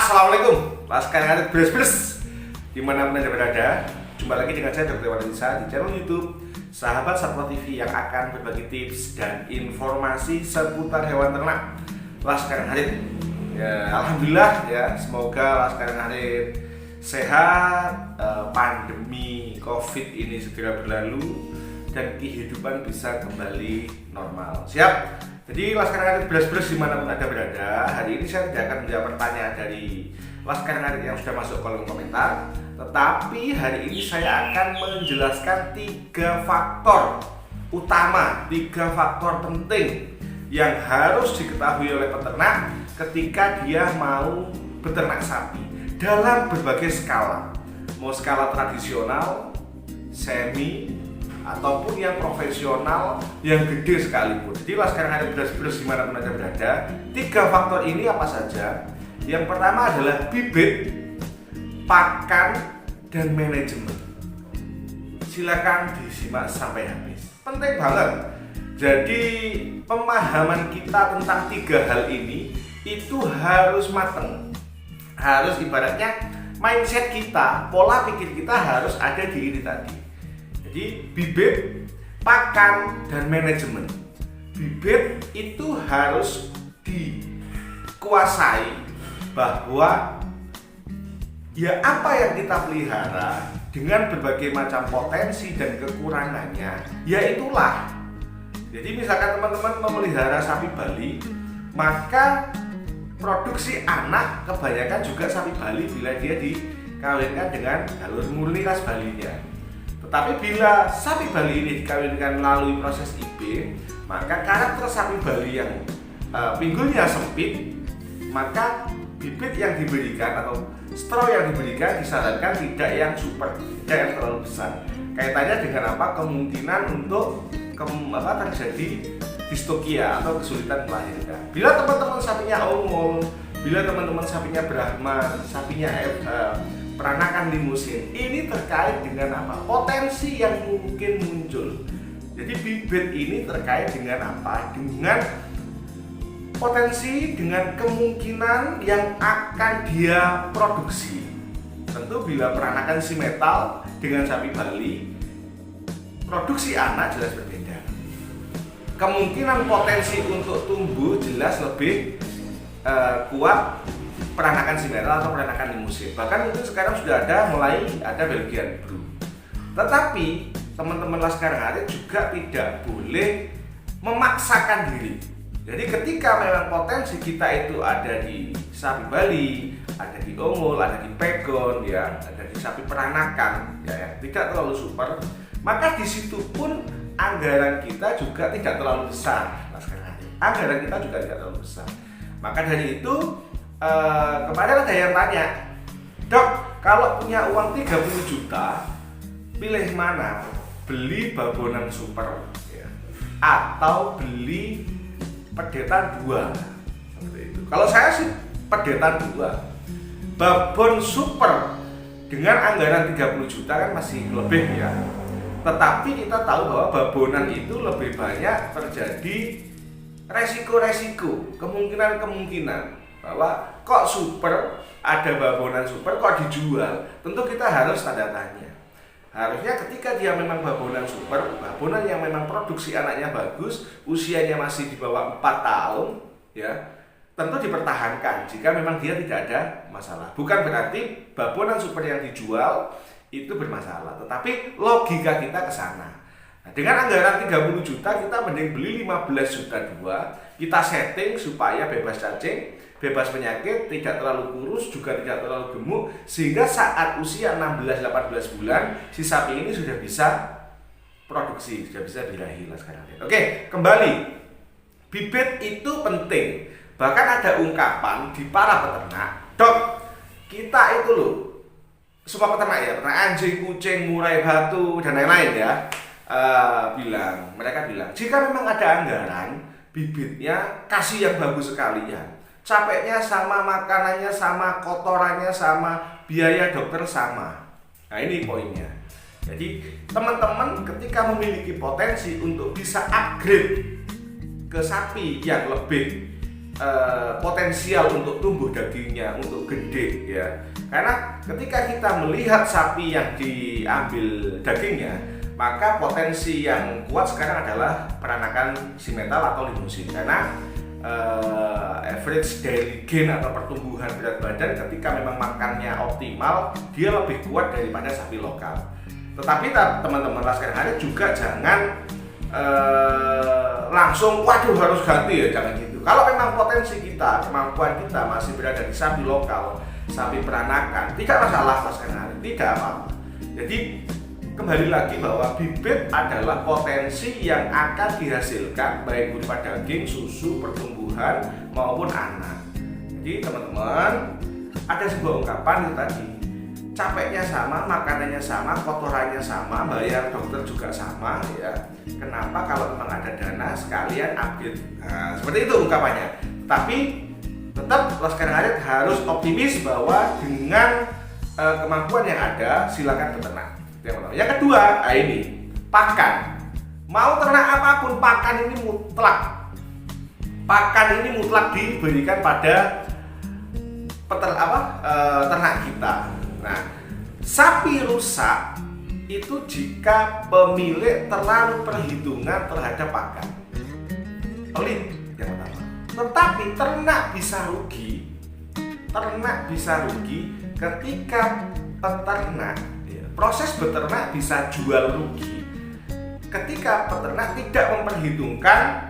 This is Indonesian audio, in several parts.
Assalamualaikum, Laskar Ngarit Beres-beres dimanapun Anda berada. Jumpa lagi dengan saya Dr. Walensa di channel YouTube Sahabat Satwa TV yang akan berbagi tips dan informasi seputar hewan ternak Laskar Ngarit. Ya, alhamdulillah ya, semoga Laskar Ngarit sehat, pandemi COVID ini segera berlalu dan kehidupan bisa kembali normal. Siap? Jadi Laskar Ngarit Beres-beres dimanapun Anda berada, hari ini saya tidak akan menjawab pertanyaan dari Laskar Ngarit yang sudah masuk kolom komentar, tetapi hari ini saya akan menjelaskan 3 faktor utama, 3 faktor penting yang harus diketahui oleh peternak ketika dia mau beternak sapi dalam berbagai skala, mau skala tradisional, semi, ataupun yang profesional, yang gede sekalipun. Jadi Laskar Ngarit Beres-beres dimanapun Anda berada, 3 faktor ini apa saja? Yang pertama adalah bibit, pakan, dan manajemen. Silakan disimak sampai habis. Penting banget. Jadi pemahaman kita tentang 3 hal ini itu harus matang. Harus ibaratnya mindset kita, pola pikir kita harus ada di ini tadi. Jadi bibit, pakan, dan manajemen. Bibit itu harus dikuasai bahwa ya apa yang kita pelihara dengan berbagai macam potensi dan kekurangannya, ya itulah. Jadi misalkan teman-teman memelihara sapi Bali, maka produksi anak kebanyakan juga sapi Bali bila dia dikawinkan dengan galur murni ras Balinya. Tetapi bila sapi Bali ini dikawinkan melalui proses IB, maka karakter sapi Bali yang pinggulnya sempit, maka bibit yang diberikan atau straw yang diberikan disarankan tidak yang super, tidak yang terlalu besar. Kaitannya dengan apa? Kemungkinan untuk terjadi distokia atau kesulitan melahirkan. Bila teman-teman sapinya ongol, bila teman-teman sapinya Brahman, sapinya peranakan limusin, ini terkait dengan apa? Potensi yang mungkin muncul. Jadi bibit ini terkait dengan apa? Dengan potensi, dengan kemungkinan yang akan dia produksi. Tentu bila peranakan si metal dengan sapi Bali, produksi anak jelas berbeda. Kemungkinan potensi untuk tumbuh jelas lebih kuat peranakan simetal atau peranakan limusin. Bahkan mungkin sekarang sudah mulai ada Belgian Blue. Tetapi teman-teman Laskar Ngarit juga tidak boleh memaksakan diri. Jadi ketika memang potensi kita itu ada di sapi Bali, ada di ongol, ada di pegon, ya, ada di sapi peranakan, ya, tidak terlalu super, maka di situ pun anggaran kita juga tidak terlalu besar, Laskar Ngarit. Anggaran kita juga tidak terlalu besar. Maka dari itu kemarin ada yang tanya, "Dok, kalau punya uang 30 juta, pilih mana? Beli babonan super ya, atau beli pedetan 2?" Seperti itu. Kalau saya sih pedetan 2. Babon super dengan anggaran 30 juta kan masih lebih ya. Tetapi kita tahu bahwa babonan itu lebih banyak terjadi resiko-resiko, kemungkinan-kemungkinan bahwa kok super, ada babonan super kok dijual. Tentu kita harus tanda tanya. Harusnya ketika dia memang babonan super, babonan yang memang produksi anaknya bagus, usianya masih di bawah 4 tahun, ya, tentu dipertahankan jika memang dia tidak ada masalah. Bukan berarti babonan super yang dijual itu bermasalah, tetapi logika kita ke sana. Nah, dengan anggaran 30 juta kita mending beli 15 juta 2, kita setting supaya bebas cacing, bebas penyakit, tidak terlalu kurus, juga tidak terlalu gemuk, sehingga saat usia 16-18 bulan si sapi ini sudah bisa produksi, sudah bisa birahi Laskar Ngarit. Oke, kembali. Bibit itu penting. Bahkan ada ungkapan di para peternak, "Dok, kita itu loh, semua peternak ya, peternak anjing, kucing, murai batu, dan lain-lain ya, mereka bilang, jika memang ada anggaran, bibitnya kasih yang bagus sekalian. Capeknya sama, makanannya sama, kotorannya sama, biaya dokter sama." Nah, ini poinnya. Jadi teman-teman ketika memiliki potensi untuk bisa upgrade ke sapi yang lebih potensial untuk tumbuh dagingnya, untuk gede ya. Karena ketika kita melihat sapi yang diambil dagingnya, maka potensi yang kuat sekarang adalah peranakan simental atau limusin. Karena average daily gain atau pertumbuhan berat badan ketika memang makannya optimal, dia lebih kuat daripada sapi lokal. Tetapi teman-teman Laskar Harith juga jangan langsung waduh harus ganti ya, jangan gitu. Kalau memang potensi kita, kemampuan kita masih berada di sapi lokal, sapi peranakan, tidak masalah Laskar Harith, tidak apa-apa. Jadi kembali lagi bahwa bibit adalah potensi yang akan dihasilkan baik berupa daging, susu, pertumbuhan maupun anak. Jadi teman-teman, ada sebuah ungkapan itu tadi, capeknya sama, makanannya sama, kotorannya sama, bayar dokter juga sama ya. Kenapa kalau memang ada dana sekalian upgrade? Nah, seperti itu ungkapannya. Tapi tetap Laskar Harith harus optimis bahwa dengan kemampuan yang ada silakan beternak. Yang kedua, ini pakan. Mau ternak apapun, pakan ini mutlak. Pakan ini mutlak diberikan pada ternak kita. Nah, sapi rusak itu jika pemilik terlalu perhitungan terhadap pakan. Pelit yang pertama. Tetapi ternak bisa rugi. Ternak bisa rugi ketika peternak, proses beternak bisa jual rugi ketika peternak tidak memperhitungkan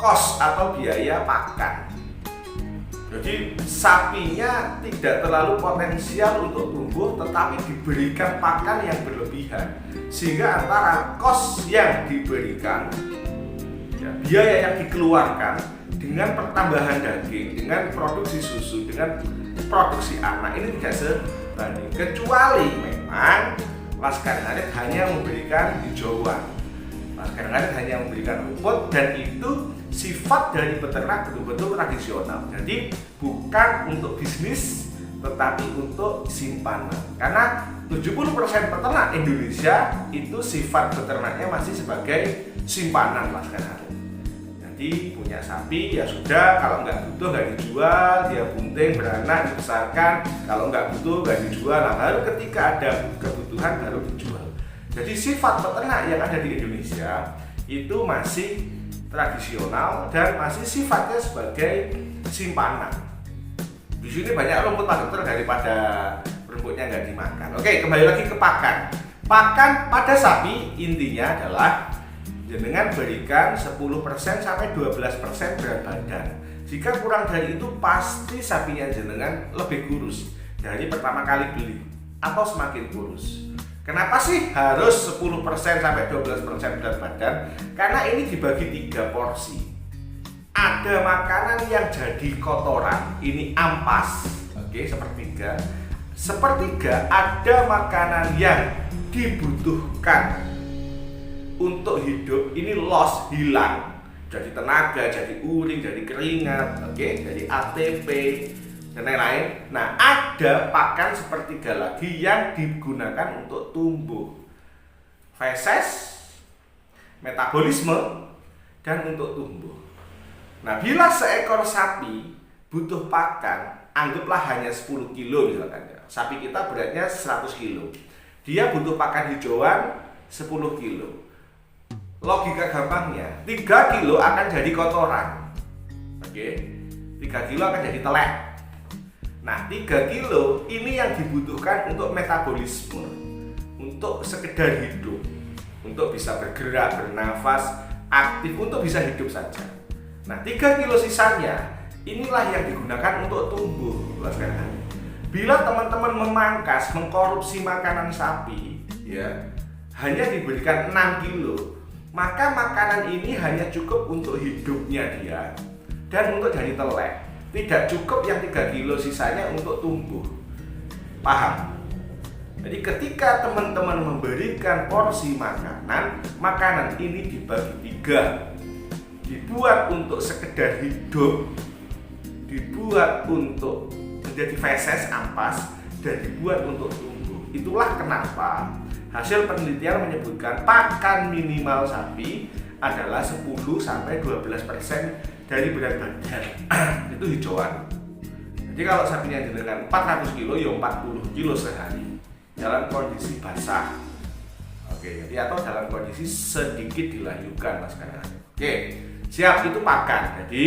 kos atau biaya pakan. Jadi sapinya tidak terlalu potensial untuk tumbuh, tetapi diberikan pakan yang berlebihan, sehingga antara kos yang diberikan, ya, biaya yang dikeluarkan dengan pertambahan daging, dengan produksi susu, dengan produksi anak ini tidak sebanding. Kecuali memang Laskar Harith hanya memberikan hijauan, Laskar Harith hanya memberikan rumput, dan itu sifat dari peternak betul-betul tradisional. Jadi bukan untuk bisnis tetapi untuk simpanan. Karena 70% peternak Indonesia itu sifat peternaknya masih sebagai simpanan Laskar Harith. Jadi punya sapi ya sudah, kalau nggak butuh nggak dijual, dia bunting beranak dibesarkan, kalau nggak butuh nggak dijual. Nah, baru ketika ada kebutuhan baru dijual. Jadi sifat peternak yang ada di Indonesia itu masih tradisional dan masih sifatnya sebagai simpanan. Di sini banyak rumput Pak Dokter daripada rumputnya nggak dimakan. Oke, kembali lagi ke pakan. Pakan pada sapi intinya adalah jenengan berikan 10% sampai 12% berat badan. Jika kurang dari itu pasti sapinya jenengan lebih kurus dari pertama kali beli atau semakin kurus. Kenapa sih harus 10% sampai 12% berat badan? Karena ini dibagi 3 porsi. Ada makanan yang jadi kotoran, ini ampas, oke, sepertiga. Sepertiga ada makanan yang dibutuhkan untuk hidup, ini loss, hilang. Jadi tenaga, jadi urin, jadi keringat, oke, jadi ATP dan lain-lain. Nah, ada pakan sepertiga lagi yang digunakan untuk tumbuh, feses, metabolisme, dan untuk tumbuh. Nah, bila seekor sapi butuh pakan, anggaplah hanya 10 kilo misalkan ya. Sapi kita beratnya 100 kilo. Dia butuh pakan hijauan 10 kilo. Logika gampangnya, 3 kilo akan jadi kotoran. Oke. 3 kilo akan jadi telek. Nah, 3 kilo ini yang dibutuhkan untuk metabolisme, untuk sekedar hidup, untuk bisa bergerak, bernafas, aktif, untuk bisa hidup saja. Nah, 3 kilo sisanya inilah yang digunakan untuk tumbuh. Bila teman-teman memangkas, mengkorupsi makanan sapi, ya, hanya diberikan 6 kilo, maka makanan ini hanya cukup untuk hidupnya dia dan untuk jadi telek. Tidak cukup yang 3 kilo sisanya untuk tumbuh. Paham? Jadi ketika teman-teman memberikan porsi makanan, makanan ini dibagi 3. Dibuat untuk sekedar hidup, dibuat untuk menjadi feses, ampas, dan dibuat untuk tumbuh. Itulah kenapa hasil penelitian menyebutkan pakan minimal sapi adalah 10-12% dari berat badan itu hijauan. Jadi kalau sapinya jenengan 400 kilo, ya 40 kilo sehari dalam kondisi basah. Oke, jadi atau dalam kondisi sedikit dilayukan Mas Kanan. Oke, siap, itu pakan. Jadi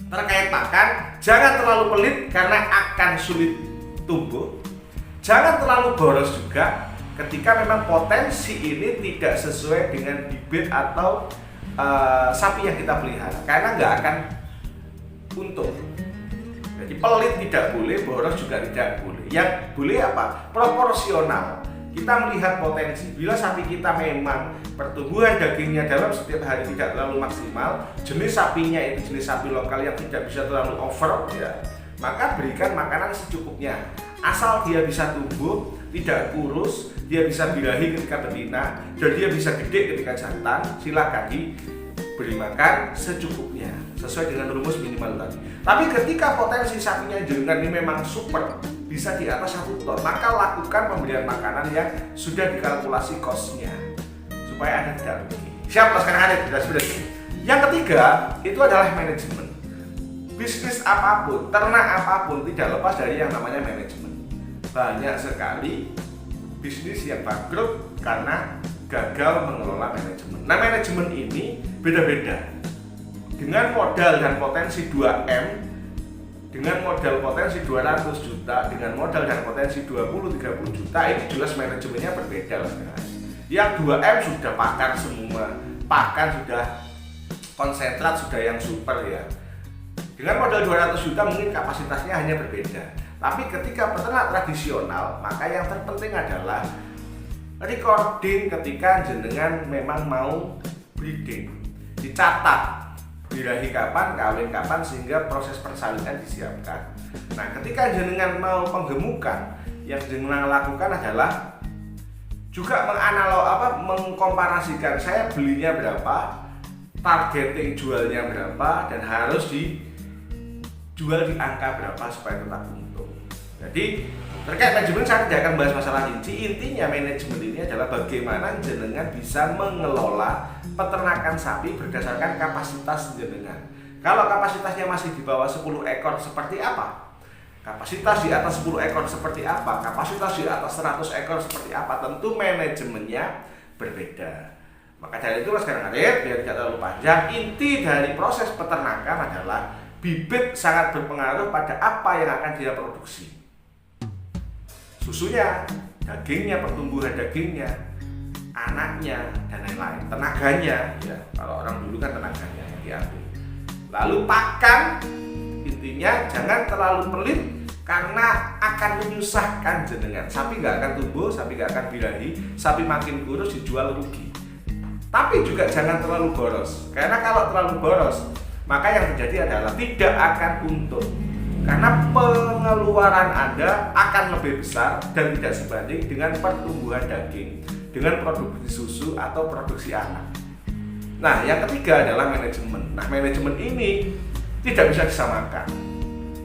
terkait pakan, jangan terlalu pelit karena akan sulit tumbuh. Jangan terlalu boros juga ketika memang potensi ini tidak sesuai dengan bibit atau sapi yang kita pelihara, karena nggak akan untung. Jadi pelit tidak boleh, boros juga tidak boleh. Yang boleh apa? Proporsional. Kita melihat potensi. Bila sapi kita memang pertumbuhan dagingnya dalam setiap hari tidak terlalu maksimal, jenis sapinya itu jenis sapi lokal yang tidak bisa terlalu over, ya, maka berikan makanan secukupnya. Asal dia bisa tumbuh, tidak kurus, dia bisa birahi ketika betina, dan dia bisa gede ketika jantan, silakan diberi makan secukupnya sesuai dengan rumus minimal tadi. Tapi ketika potensi sapinya jenengan ini memang super, bisa di atas 1 ton, maka lakukan pemberian makanan yang sudah dikalkulasi cost-nya supaya Anda tidak rugi. Siap, Mas Kanan, sudah. Yang ketiga itu adalah manajemen. Bisnis apapun, ternak apapun tidak lepas dari yang namanya manajemen. Banyak sekali bisnis yang bangkrut karena gagal mengelola manajemen. Nah, manajemen ini beda-beda. Dengan modal dan potensi 2M, dengan modal potensi 200 juta, dengan modal dan potensi 20-30 juta, ini jelas manajemennya berbeda. Yang 2M sudah pakan semua, pakan sudah konsentrat, sudah yang super, ya. Dengan modal 200 juta mungkin kapasitasnya hanya berbeda. Tapi ketika peternak tradisional, maka yang terpenting adalah recording ketika jenengan memang mau breeding. Dicatat birahi kapan, kawin kapan, sehingga proses persalinan disiapkan. Nah, ketika jenengan mau penggemukan, yang jenengan lakukan adalah juga mengkomparasikan saya belinya berapa, targeting jualnya berapa, dan harus dijual di angka berapa supaya tetap untung. Jadi terkait manajemen saya tidak akan bahas masalah intinya manajemen ini adalah bagaimana jenengan bisa mengelola peternakan sapi berdasarkan kapasitas jenengan. Kalau kapasitasnya masih di bawah 10 ekor seperti apa? Kapasitas di atas 10 ekor seperti apa? Kapasitas di atas 100 ekor seperti apa? Tentu manajemennya berbeda. Maka dari itu Mas Kanan, biar tidak terlalu panjang, inti dari proses peternakan adalah bibit sangat berpengaruh pada apa yang akan dia produksi. Susunya, dagingnya, pertumbuhan dagingnya, anaknya, dan lain-lain, tenaganya, ya. Kalau orang dulu kan tenaganya yang diambil. Lalu pakan, intinya jangan terlalu pelit karena akan menyusahkan jenengan. Sapi nggak akan tumbuh, sapi nggak akan birahi, sapi makin kurus dijual rugi. Tapi juga jangan terlalu boros, karena kalau terlalu boros, maka yang terjadi adalah tidak akan untung. Karena pengeluaran Anda akan lebih besar dan tidak sebanding dengan pertumbuhan daging, dengan produksi susu atau produksi anak. Nah, yang ketiga adalah manajemen. Nah, manajemen ini tidak bisa disamakan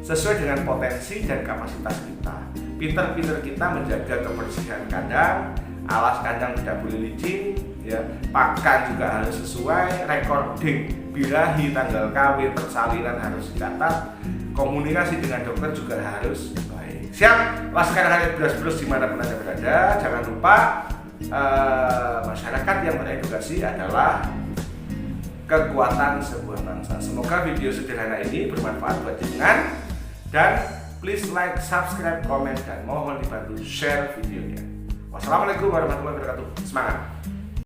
sesuai dengan potensi dan kapasitas kita. Pinter-pinter kita menjaga kebersihan kandang, alas kandang tidak boleh licin, ya. Pakan juga harus sesuai, recording birahi, tanggal kawin, persalinan harus dicatat. Komunikasi dengan dokter juga harus baik. Siap, laksanakan beras-beras dimanapun Anda berada. Jangan lupa masyarakat yang beredukasi adalah kekuatan sebuah bangsa. Semoga video sederhana ini bermanfaat buat jenengan, dan please like, subscribe, komen, dan mohon dibantu share videonya. Wassalamualaikum warahmatullahi wabarakatuh. Semangat!